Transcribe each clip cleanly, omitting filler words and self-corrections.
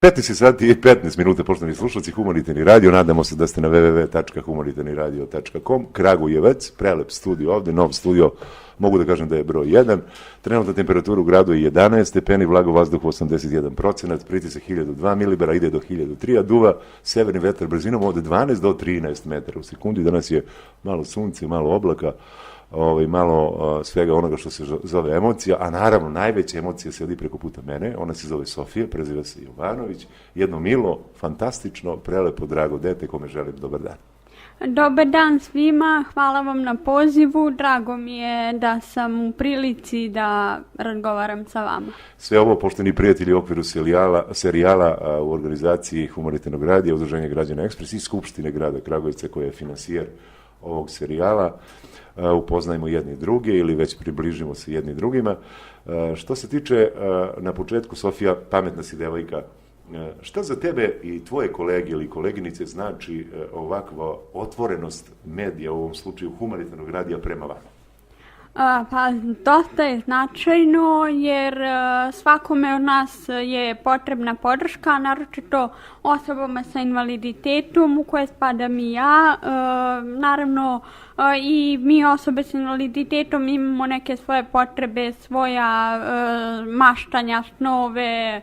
15 sati i 15 minuta, poštovani slušalci, Humanitarni radio. Nadamo se da ste na www.humanitarniradio.com. Kragujevac, prelep studio ovde, nov studio, mogu da kažem da je broj 1. Trenutna temperatura u gradu je 11 stepeni, vlago vazduhu 81%, pritisak 1002 milibara, ide do 1003, a duva severni vetar brzinom od 12 do 13 metara u sekundi. Danas je malo sunce, malo oblaka, malo svega onoga što se zove emocija, a naravno najveća emocija sedi preko puta mene, ona se zove Sofija, preziva se Jovanović, jedno milo, fantastično, prelepo, drago dete kome želim dobar dan. Dobar dan svima, hvala vam na pozivu, drago mi je da sam u prilici da razgovaram sa vama. Sve ovo, poštovani prijatelji, u okviru serijala u organizaciji Humanitarnog radija, Udruženja građana Ekspres i Skupštine grada Kragujevca koja je finansijer ovog serijala, upoznajmo jedni druge ili već približimo se jedni drugima. Što se tiče, na početku, Sofija, pametna si devojka, šta za tebe i tvoje kolege ili koleginice znači ovakva otvorenost medija, u ovom slučaju Humanitarnog radija, prema vama? Pa dosta je značajno jer svakome od nas je potrebna podrška, naročito osobama sa invaliditetom u koje spadam i ja. Naravno i mi osobe sa invaliditetom imamo neke svoje potrebe, svoja maštanja, snove,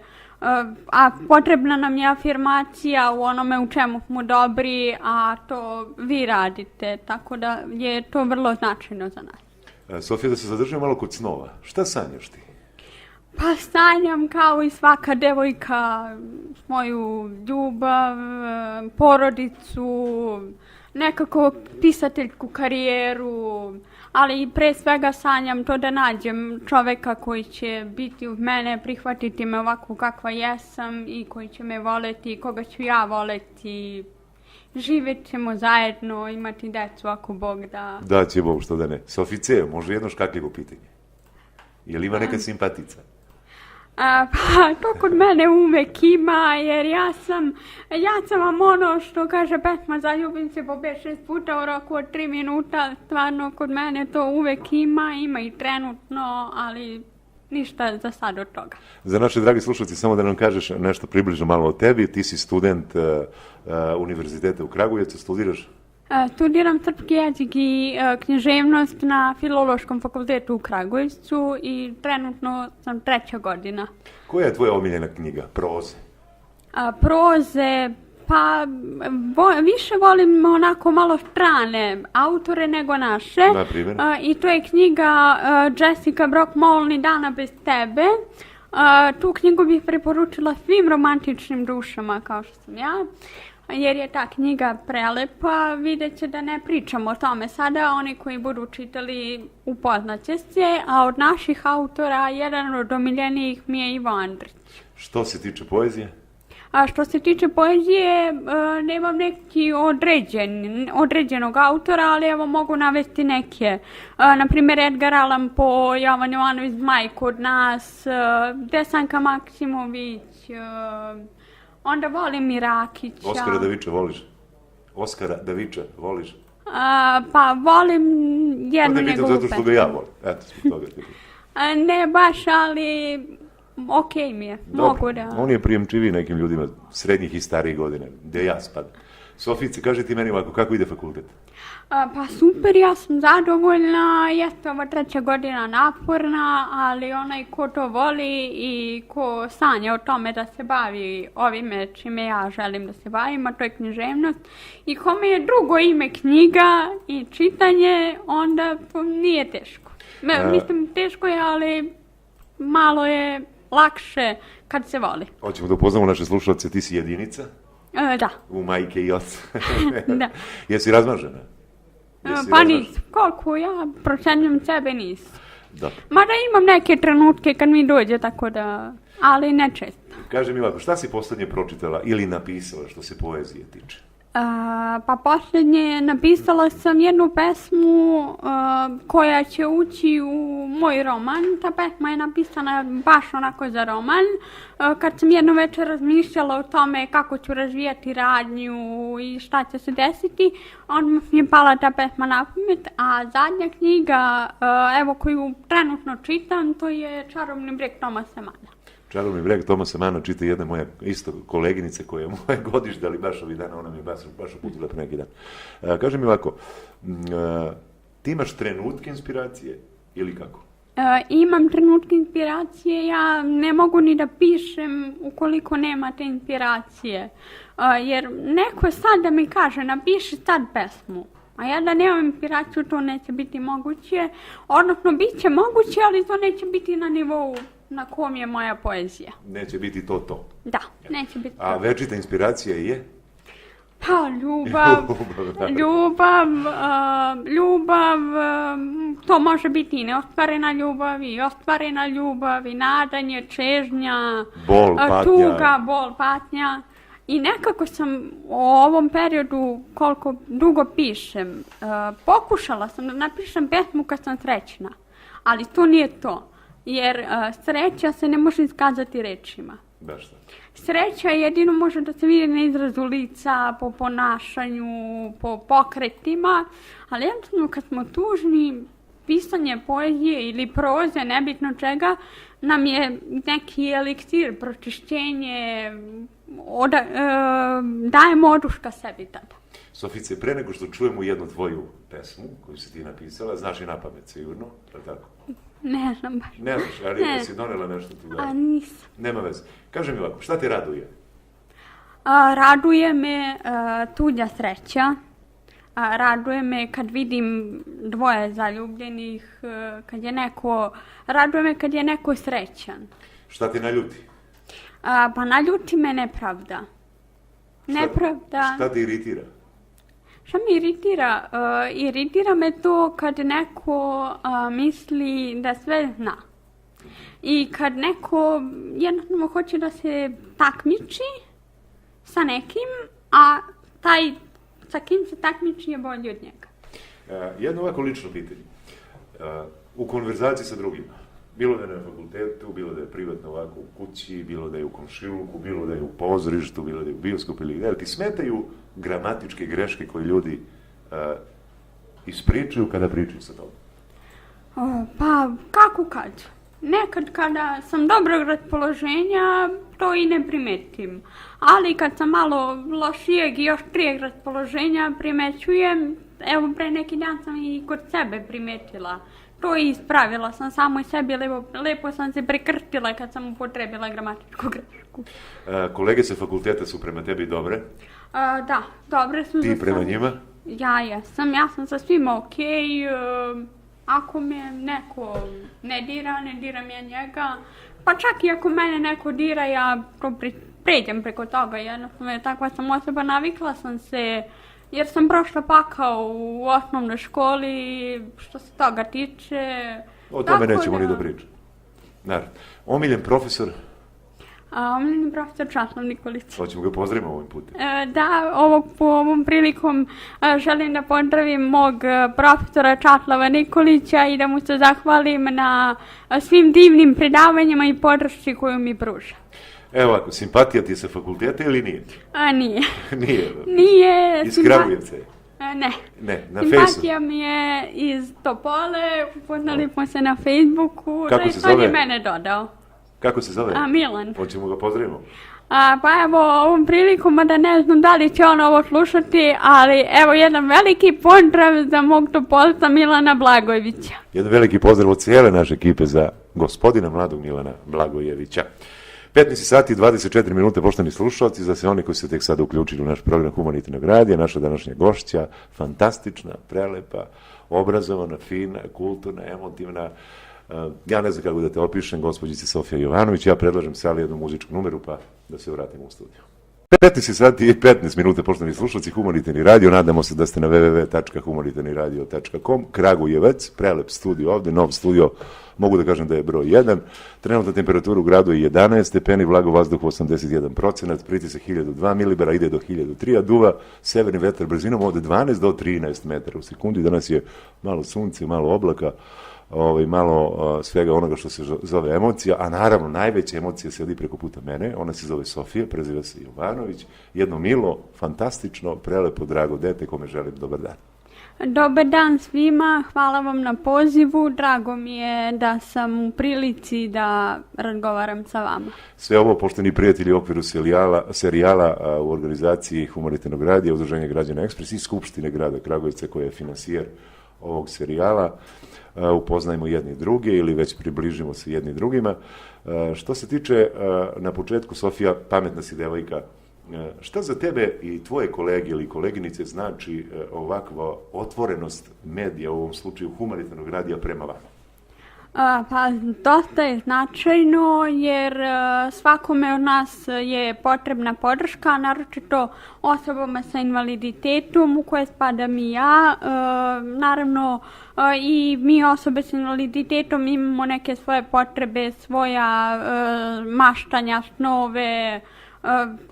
a potrebna nam je afirmacija u onome u čemu smo dobri, a to vi radite, tako da je to vrlo značajno za nas. Sofija, da se zadržimo malo kod snova. Šta sanjaš ti? Pa sanjam kao i svaka devojka moju ljubav, porodicu, nekako pisateljsku karijeru, ali pre svega sanjam to da nađem čoveka koji će biti uz mene, prihvatiti me ovako kakva jesam i koji će me voleti, koga ću ja voleti. Živjet ćemo zajedno, imati decu ako Bog da. Da će Bog, što da ne. Sofice, može jedno škakljivo pitanje? Je li ima neka simpatica? Pa to kod mene uvek ima, jer ja sam vam ono što kaže pesma Zaljubim se po 5-6 puta u roku od 3 minuta, stvarno kod mene to uvek ima i trenutno, ali ništa za sad od toga. Za naše dragi slušalci, samo da nam kažeš nešto približno malo o tebi. Ti si student Univerziteta u Kragujevcu, studiraš? Studiram srpski jezik i književnost na Filološkom fakultetu u Kragujevcu i trenutno sam 3. godina. Koja je tvoja omiljena knjiga, proze? Proze, pa više volim onako malo strane autore nego naše. Na primjer? I to je knjiga Jessica Brock Moll Ni dana bez tebe. Tu knjigu bih preporučila svim romantičnim dušama kao što sam ja, jer je ta knjiga prelepa. Vidjet će da ne pričamo o tome sada, oni koji budu čitali upoznaće se, a od naših autora jedan od omiljenijih mi je Ivo Andrić. Što se tiče poezije? A što se tiče poezije, nemam neki određenog autora, ali evo mogu navesti neke. Naprimjer, Edgar Allan Poe, Jovan Jovanović Zmaj kod nas, Desanka Maksimović, onda volim i Rakića. Oskara Daviča voliš? Oskara Daviča voliš? Pa volim jednu njegovu pesmu. Zato što ga ja volim. Eto, zbog toga ti pitam. Ne baš, ali okej mi je. Mogu da. On je prijemčiviji nekim ljudima srednjih i starijih godina, gde ja spadam. Sofice, kaži ti meni ovako, kako ide fakultet? Pa super, ja sam zadovoljna, jeste ova 3. godina naporna, ali onaj ko to voli i ko sanja o tome da se bavi ovime čime ja želim da se bavim, a to je književnost, i kome je drugo ime knjiga i čitanje, onda nije teško. Mislim, teško je, ali malo je lakše kad se voli. Hoćemo da upoznamo naše slušalce, ti si jedinica? Da. U majke i oca. Da. Jesi razmažena? Pa nisam. Koliko ja procenjujem sebe nisam. Dobro. Mada imam neke trenutke kad mi dođe, tako da, ali ne često. Kaži mi ovako, šta si poslednje pročitala ili napisala što se poezije tiče? Pa posljednje napisala sam jednu pesmu koja će ući u moj roman. Ta pesma je napisana baš onako za roman. Kad sam jedno večer razmišljala o tome kako ću razvijati radnju i šta će se desiti, onda mi je pala ta pesma na pamet, a zadnja knjiga, evo koju trenutno čitam, to je Čarobni breg Tomasa Mana. Čarobni breg Tomasa Mana čita jedna moja isto koleginice koja je moje godište, ali baš ovih dana, ona mi je baš uputila pre neki dan. Kaže mi ovako, ti imaš trenutke inspiracije ili kako? Imam trenutke inspiracije, ja ne mogu ni da pišem ukoliko nema te inspiracije. Jer neko sad da mi kaže, napiši sad pesmu, a ja da nemam inspiraciju, to neće biti moguće. Odnosno, bit će moguće, ali to neće biti na nivou na kom je moja poezija. Neće biti to. Da, neće biti to. A večita inspiracija je? Pa, ljubav, to može biti i neostvarena ljubav, i ostvarena ljubav, i nadanje, čežnja, tuga, bol, patnja. I nekako sam u ovom periodu, koliko dugo pišem, pokušala sam da napišem pesmu kad sam srećna, ali to nije to, jer sreća se ne može iskazati rečima. Baš tako. Sreća jedino može da se vidi na izrazu lica, po ponašanju, po pokretima, ali jednostavno kad smo tužni, pisanje poezije ili proze, nebitno čega, nam je neki eliksir, pročišćenje, dajemo oduška sebi tada. Sofice, pre nego što čujemo jednu tvoju pesmu koju si ti napisala, znaš i napamet sigurno, je li tako? Ne znam baš. Ne znaš, ali si donela nešto tu da... A nisam. Nema veze. Kaži mi ovako, šta te raduje? Raduje me tuđa sreća. Raduje me kad vidim dvoje zaljubljenih, raduje me kad je neko srećan. Šta te naljuti? Pa naljuti me nepravda. Šta te iritira? Šta me iritira? Iritira me to kad neko misli da sve zna. I kad neko jednostavno hoće da se takmiči sa nekim, a taj sa kim se takmiči je bolji od njega. Jedno ovako lično pitanje. U konverzaciji sa drugima, bilo da je na fakultetu, bilo da je privatno ovako u kući, bilo da je u komšiluku, bilo da je u pozorištu, bilo da je u bioskopu ili gde, ti smetaju gramatičke greške koje ljudi ispričaju kada pričaju sa tobom? Pa, kako kad? Nekad kada sam dobrog raspoloženja, to i ne primetim. Ali kad sam malo lošijeg i oštrijeg raspoloženja primećujem, evo pre neki dan sam i kod sebe primetila. To i ispravila sam samo i sebi, lepo sam se prekrstila kad sam upotrebila gramatičku grešku. Kolege sa fakulteta su prema tebi dobre? Da, dobre su. Ti prema njima? Ja sam sa svima okej. Ako me neko ne diram ja njega, pa čak i ako mene neko dira, ja pređem preko toga, jednostavno takva sam osoba, navikla sam se, jer sam prošla pakao u osnovnoj školi, što se toga tiče. O tome nećemo ni da pričam. Naravno. Omiljen profesor? Omiljeni profesor Časlav Nikolić. Hoćemo ga pozdravimo ovim putem. Da, ovom prilikom želim da pozdravim mog profesora Časlava Nikolića i da mu se zahvalim na svim divnim predavanjima i podršci koju mi pruža. Evo ovako, simpatija ti je sa fakulteta ili nije? Nije. Nije? Iz Kragujevca je? Ne. Ne, na simpatija mi je iz Topole, upoznali smo se na Facebooku. Kako se zove? On je mene dodao. Kako se zove? Milan. Hoćemo ga pozdravimo. Pa evo, ovom prilikom, da ne znam da li će on ovo slušati, ali evo jedan veliki pozdrav za mog Topolca Milana Blagojevića. Jedan veliki pozdrav od cijele naše ekipe za gospodina mladog Milana Blagojevića. 15 sati i 24 minute, poštovani slušalci, za sve oni koji su tek sada uključili u naš program Humanitarnog radija, naša današnja gošća, fantastična, prelepa, obrazovana, fina, kulturna, emotivna, ja ne znam kako da te opišem, gospođica Sofija Jovanović, ja predlažem sali jednu muzičku numeru, pa da se vratimo u studiju. 15 sati i 15 minuta, poštovani slušalci, Humanitarni radio, nadamo se da ste na www.humanitarniradio.com, Kragujevac, prelep studio ovde, nov studio, mogu da kažem da je broj 1, trenutna temperatura u gradu je 11 stepeni, vlago vazduh 81%, pritisak 1002 milibara, ide do 1003, a duva severni vetar brzinom od 12 do 13 metara u sekundi, danas je malo sunce, malo oblaka, malo svega onoga što se zove emocija, a naravno najveća emocija sedi preko puta mene, ona se zove Sofija, preziva se Jovanović, jedno milo, fantastično, prelepo, drago dete kome želim dobar dan. Dobar dan svima, hvala vam na pozivu, drago mi je da sam u prilici da razgovaram sa vama. Sve ovo, pošteni prijatelji u okviru serijala u organizaciji Humanitarnog radija, Udruženja građana Ekspres i Skupštine grada Kragujevca koja je finansijer ovog serijala, upoznajmo jedni druge ili već približimo se jedni drugima. Što se tiče, na početku, Sofija, pametna si devojka, šta za tebe i tvoje kolege ili koleginice znači ovakva otvorenost medija, u ovom slučaju Humanitarnog radija, prema vama? Pa dosta je značajno jer svakome od nas je potrebna podrška, naročito osobama sa invaliditetom u koje spadam i ja. Naravno i mi osobe sa invaliditetom imamo neke svoje potrebe, svoja maštanja, snove,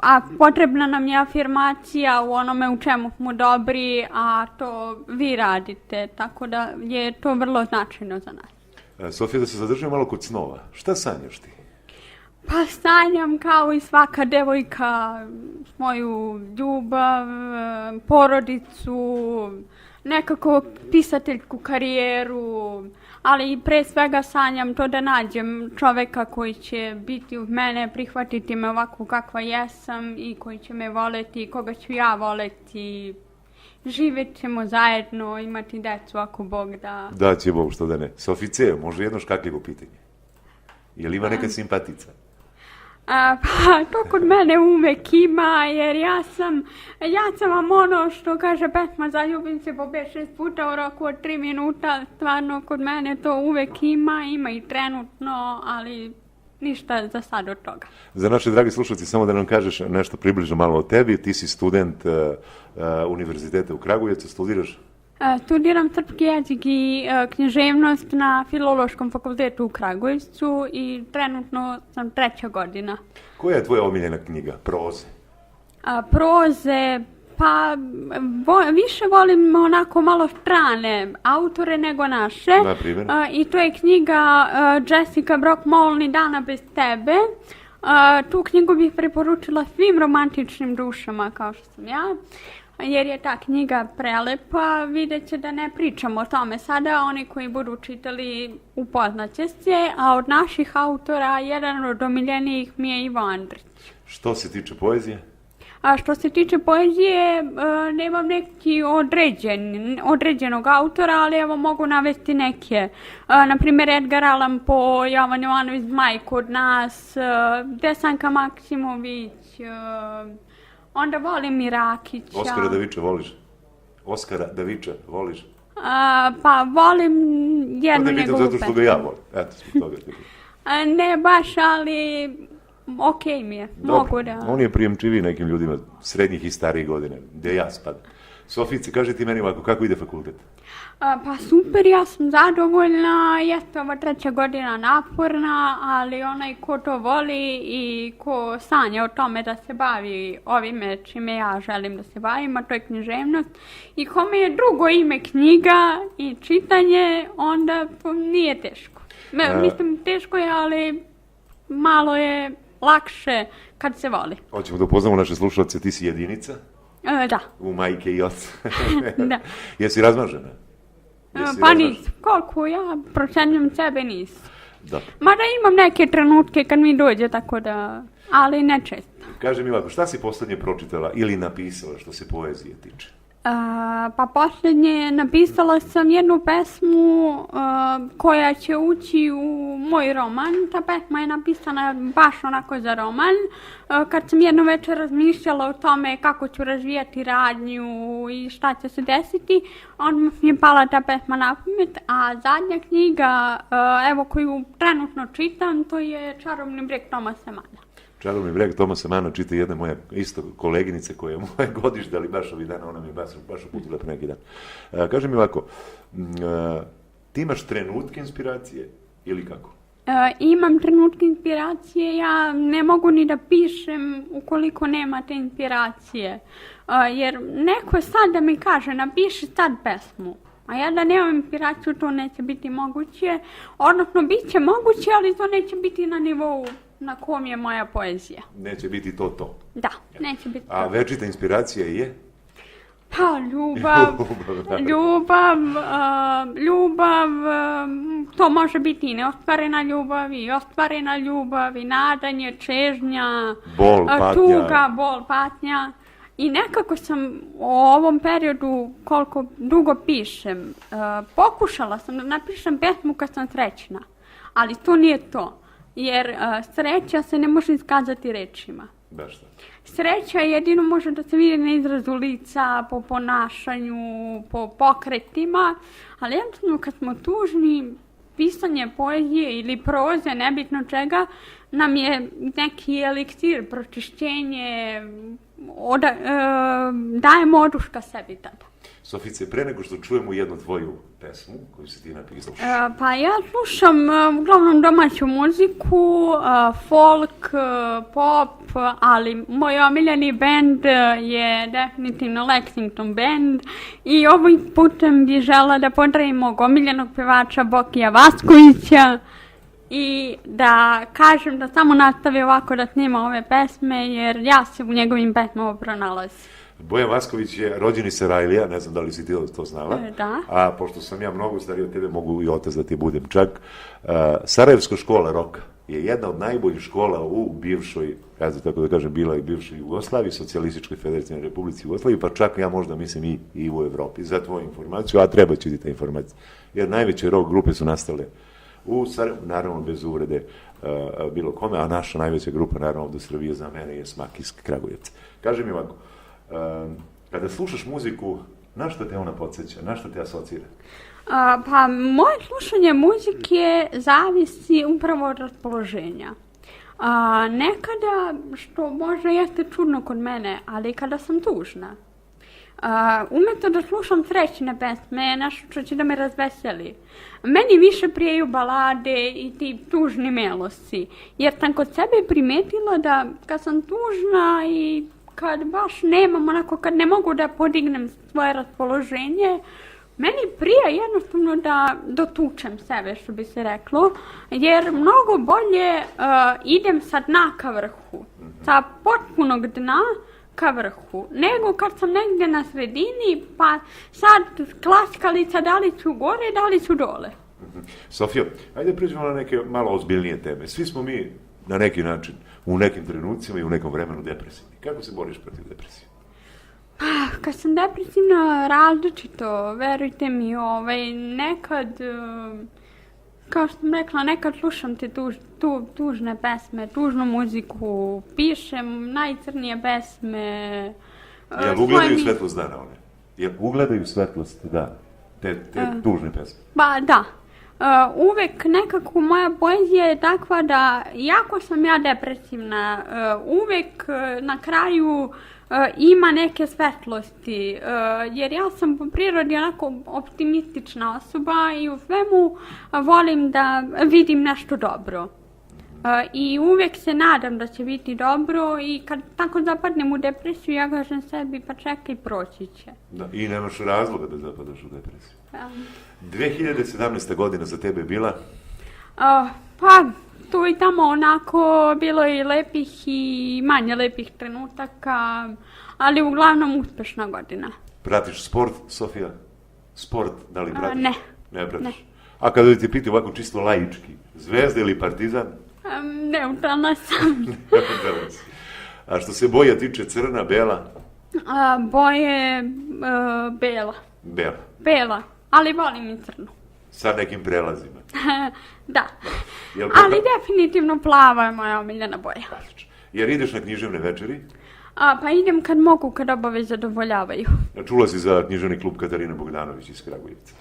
a potrebna nam je afirmacija u onome u čemu smo dobri, a to vi radite, tako da je to vrlo značajno za nas. Sofija, da se zadržimo malo kod snova. Šta sanjaš ti? Pa sanjam kao i svaka devojka moju ljubav, porodicu, nekako pisateljsku karijeru, ali pre svega sanjam to da nađem čoveka koji će biti uz mene, prihvatiti me ovako kakva jesam i koji će me voleti, koga ću ja voleti. Živjet ćemo zajedno, imati decu ako Bog da. Da će Bog, što da ne. Sofice, može jedno škakljivo pitanje? Je li ima neka simpatica? Pa to kod mene uvek ima, jer ja sam vam ono što kaže pesma Zaljubim se po 5-6 puta u roku od 3 minuta, stvarno kod mene to uvek ima i trenutno, ali ništa za sad od toga. Za naše dragi slušalci, samo da nam kažeš nešto približno malo o tebi. Ti si student Univerziteta u Kragujevcu, studiraš? Studiram srpski jezik i književnost na Filološkom fakultetu u Kragujevcu i trenutno sam 3. godina. Koja je tvoja omiljena knjiga? Proze? Proze, pa više volim onako malo strane autore nego naše. Na primjer? I to je knjiga Jessica Brock Moll Ni dana bez tebe. Tu knjigu bih preporučila svim romantičnim dušama kao što sam ja, jer je ta knjiga prelepa. Vidjet će da ne pričamo o tome sada, oni koji budu čitali upoznaće se, a od naših autora jedan od omiljenijih mi je Ivo Andrić. Što se tiče poezije? A što se tiče poezije, nemam neki određenog autora, ali evo mogu navesti neke. Naprimjer, Edgar Allan Poe, Jovan Jovanović Zmaj kod nas, Desanka Maksimović, onda volim i Rakića. Oskara Daviča voliš? Oskara Daviča voliš? Pa volim jednu njegovu pesmu. To ne pitam zato što ga ja volim. Eto, zbog toga. Ne baš, ali okej mi je. Mogu da. On je prijemčiviji nekim ljudima srednjih i starijih godina, gdje ja spadam. Sofice, kaži ti meni ovako, kako ide fakultet? Pa super, ja sam zadovoljna, jeste ova 3. godina naporna, ali onaj ko to voli i ko sanja o tome da se bavi ovime čime ja želim da se bavim, a to je književnost, i kome je drugo ime knjiga i čitanje, onda nije teško. Mislim, teško je, ali malo je lakše kad se voli. Hoćemo da upoznamo naše slušalce, ti si jedinica? Da. U majke i oca. Da. Jesi razmažena? Pa nisam. Koliko ja procenjujem sebe nisam. Dobro. Mada imam neke trenutke kad mi dođe, tako da, ali ne često. Kaži mi ovako, šta si poslednje pročitala ili napisala što se poezije tiče? Pa posljednje napisala sam jednu pesmu koja će ući u moj roman. Ta pesma je napisana baš onako za roman. Kad sam jedno večer razmišljala o tome kako ću razvijati radnju i šta će se desiti, onda mi je pala ta pesma na pamet, a zadnja knjiga, evo koju trenutno čitam, to je Čarobni breg Tomasa Mana. Čarobni breg Tomasa Mana čita jedna moja isto koleginica koja je moje godište, ali baš ovih dana, ona mi je baš uputila pre neki dan. Kaži mi ovako, ti imaš trenutke inspiracije ili kako? Imam trenutke inspiracije, ja ne mogu ni da pišem ukoliko nema te inspiracije. Jer neko sad da mi kaže, napiši sad pesmu, a ja da nemam inspiraciju, to neće biti moguće. Odnosno, bit će moguće, ali to neće biti na nivou na kom je moja poezija. Neće biti to. Da, neće biti to. A večita inspiracija je? Pa, ljubav, to može biti i neostvarena ljubav, i ostvarena ljubav, i nadanje, čežnja, Bol, patnja. tuga, bol, patnja. I nekako sam u ovom periodu, koliko dugo pišem, pokušala sam da napišem pesmu kad sam srećna, ali to nije to, jer sreća se ne može iskazati rečima. Baš da. Sreća jedino može da se vidi na izrazu lica, po ponašanju, po pokretima, ali jednostavno kad smo tužni, pisanje poezije ili proze, nebitno čega, nam je neki eliksir, pročišćenje, dajemo oduška sebi tada. Sofice, pre nego što čujemo jednu tvoju pesmu koju si ti napisala. Pa ja slušam uglavnom domaću muziku, folk, pop, ali moj omiljeni band je definitivno Lexington band i ovim putem bih žela da pozdravim mog omiljenog pevača Bokija Vaskovića i da kažem da samo nastavi ovako da snima ove pesme jer ja se u njegovim pesmama pronalazim. Bojan Vasković je rođeni Sarajlija, ne znam da li si ti to znala, Da. a pošto sam ja mnogo stariji od tebe, mogu i otac da ti budem čak. Sarajevska škola roka je jedna od najboljih škola u bivšoj, ja znam tako da kažem, bila i bivšoj Jugoslaviji, Socijalističkoj federativnoj Republici Jugoslaviji, pa čak ja možda mislim i u Evropi. Za tvoju informaciju, a treba će ti ta informacija. Jer najveće rock grupe su nastale u Sarajevu, naravno bez uvrede bilo kome, a naša najveća grupa, naravno ovdje u Srbiji za mene je Smak iz Kragujevca. Kaži mi ovako, kada slušaš muziku, na što te ona podsjeća, na što te asocira? Pa moje slušanje muzike zavisi upravo od raspoloženja. Nekada, što možda jeste čudno kod mene, ali kada sam tužna, umjesto da slušam srećne pesme, nešto što će da me razveseli, meni više prijaju balade i ti tužni melosi, jer sam kod sebe primetila da kad sam tužna i kad baš nemam, onako kad ne mogu da podignem svoje raspoloženje, meni prija jednostavno da dotučem sebe, što bi se reklo, jer mnogo bolje idem sa dna ka vrhu, sa potpunog dna ka vrhu, nego kad sam negdje na sredini, pa sad klackalica da li ću gore, da li ću dole. Sofija, ajde priđemo na neke malo ozbiljnije teme. Svi smo mi na neki način, u nekim trenucima i u nekom vremenu depresivni. Kako se boriš protiv depresije? Kad sam depresivna, različito, verujte mi, nekad, kao što sam rekla, nekad slušam te tužne pesme, tužnu muziku, pišem najcrnije pesme. Jel ugledaju svetlost dana one? Jel ugledaju svetlost dana? Te tužne pesme? Ba da. Uvek nekako moja poezija je takva da, iako sam ja depresivna, uvek na kraju ima neke svetlosti, jer ja sam po prirodi onako optimistična osoba i u svemu volim da vidim nešto dobro. I uvek se nadam da će biti dobro i kad tako zapadnem u depresiju, ja kažem sebi pa čekaj, proći će. Da, i nemaš razloga da zapadaš u depresiju. 2017. godina za tebe je bila? Pa, tu i tamo onako bilo je i lepih i manje lepih trenutaka, ali uglavnom uspešna godina. Pratiš sport, Sofija? Sport, da li pratiš? Ne. Ne pratiš? Ne. A kada ti piti ovako čisto laički, Zvezda ili Partizan? Neutralna sam. Neutralna si. A što se boja tiče, crna, bela? Boje bela. Bela. Bela, ali volim i crnu. Sa nekim prelazima? Da. Ali definitivno plava je moja omiljena boja. Jer ideš na književne večeri? Pa idem kad mogu, kad obave zadovoljavaju. Čula si za književni klub Katarina Bogdanović iz Kragujevca?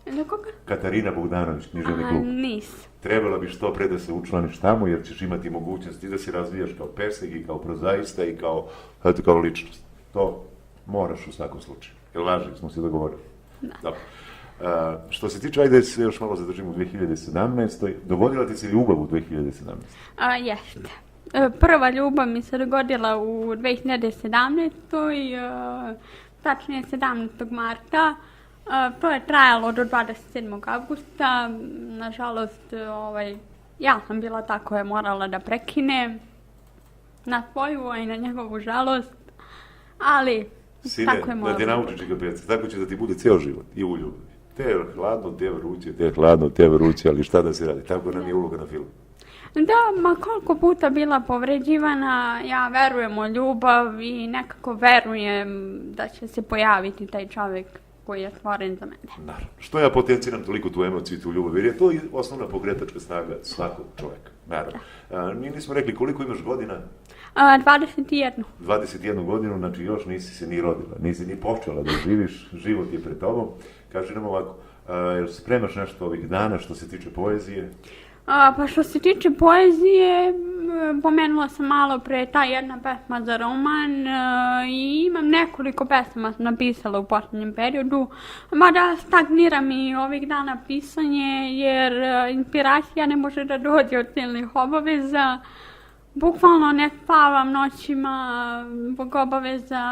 Na koga? Katarina Bogdanović, književni klub. Nis. Trebala bi što pre da se učlaniš tamo, jer ćeš imati mogućnost i da se razvijaš kao pesnik i kao prozaista i kao ličnost. To moraš u svakom slučaju. Jel važno, smo se dogovorili? Da. Dobro. Što se tiče, ajde se još malo zadržimo u 2017. Dogodila ti se ljubav u 2017? Jeste. Prva ljubav mi se dogodila u 2017. Tačnije 17. marta. To je trajalo do 27. avgusta. Nažalost, ja sam bila ta koja je morala da prekine na svoju, a i na njegovu žalost. Ali Sine, tako je moja da te odluka. nauči čikapeca, tako će da ti bude ceo život i u ljubavi. Te hladno, te vruće, te hladno, te vruće, ali šta da se radi, tako nam je uloga na filmu. Da, ma koliko puta bila povređivana, ja verujem u ljubav i nekako verujem da će se pojaviti taj čovjek koji je stvoren za mene. Naravno. Što ja potenciram toliko tu emociju i tu ljubav, jer je to osnovna pokretačka snaga svakog čovjeka. Naravno. Mi nismo rekli koliko imaš godina? 21. 21 godinu, znači još nisi se ni rodila, nisi ni počela da živiš, život je pred tobom. Kaži nam ovako, jel spremaš nešto ovih dana što se tiče poezije? Pa što se tiče poezije, pomenula sam malo pre ta jedna pesma za roman i imam nekoliko pesama napisala u posljednjem periodu, mada stagniram i ovih dana pisanje jer inspiracija ne može da dođe od silnih obaveza. Bukvalno ne spavam noćima zbog obaveza.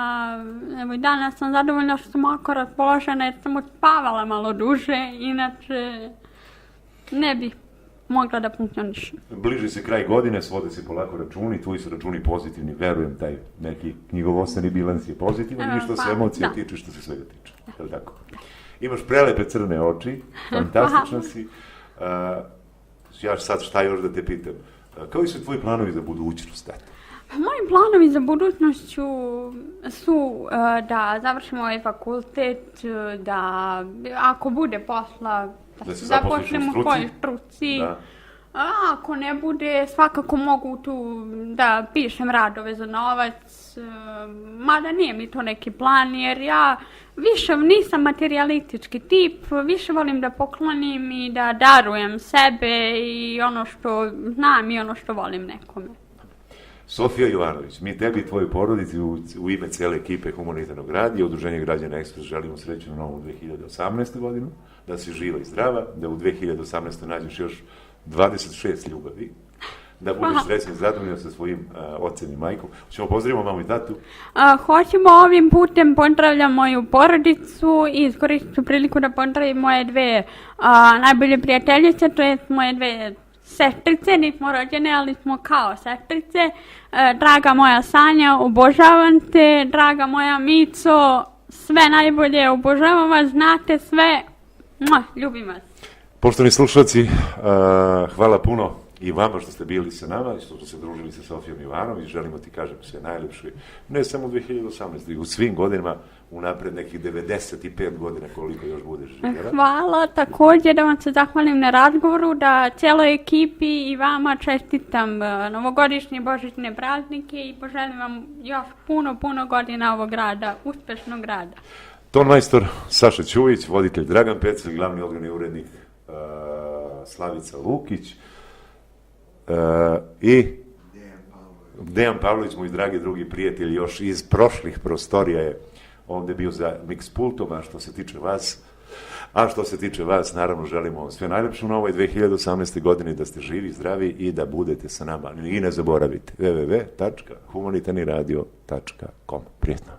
Evo i danas sam zadovoljna što sam ovako raspoložena jer sam odspavala malo duže, inače ne bih mogla da funkcionišem. Bliži se kraj godine, svode se polako računi, tvoji su računi pozitivni, verujem, taj neki knjigovodstveni bilans je pozitivan i što se emocija tiče, što se svega tiče. Je li tako? Imaš prelepe crne oči, fantastična si. Ja sad šta još da te pitam? Koji su tvoji planovi za budućnost? Moji planovi za budućnošću su da završim ovaj fakultet, da ako bude posla, da se zapošlim u svojoj struci. A ako ne bude, svakako mogu tu da pišem radove za novac, mada nije mi to neki plan, jer ja više nisam materijalistički tip, više volim da poklonim i da darujem sebe i ono što znam i ono što volim nekome. Sofija Jovanović, mi tebi i tvojoj porodici u ime cijele ekipe Humanitarnog radija, Udruženja građana Ekspres, želimo sreću na novu 2018. godinu, da si živa i zdrava, da u 2018. nađeš još 26 ljubavi, da budeš srećna i zadovoljna sa svojim ocem i majkom. Hoćemo pozdravimo mamu i tatu? Hoćemo ovim putem, pozdravljam moju porodicu i iskoristit ću priliku da pozdravim moje dve najbolje prijateljice, to je moje dve sestrice, nismo rođene, ali smo kao sestrice. Draga moja Sanja, obožavam te, draga moja Mico, sve najbolje, obožavam vas, znate sve, ljubim vas. Poštovani slušalci, hvala puno i vama što ste bili sa nama i što ste se družili sa Sofijom Jovanović. Želimo ti kažem sve najlepše, ne samo u 2018. i u svim godinama, unapred nekih 95 godina koliko još budeš živjela. Hvala, također da vam se zahvalim na razgovoru, da cijeloj ekipi i vama čestitam novogodišnje božićne praznike i poželim vam još puno godina ovog rada, uspešnog rada. Tonmajstor Saša Ćujić, voditelj Dragan Pecelj, glavni odgovorni urednik Slavica Lukić i Dejan Pavlović, moj dragi drugi prijatelj, još iz prošlih prostorija je ovde bio za mix pultom, a što se tiče vas, naravno želimo sve najlepše u novoj 2018. godini, da ste živi, zdravi i da budete sa nama. I ne zaboravite www.humanitarniradio.com. Prijetno.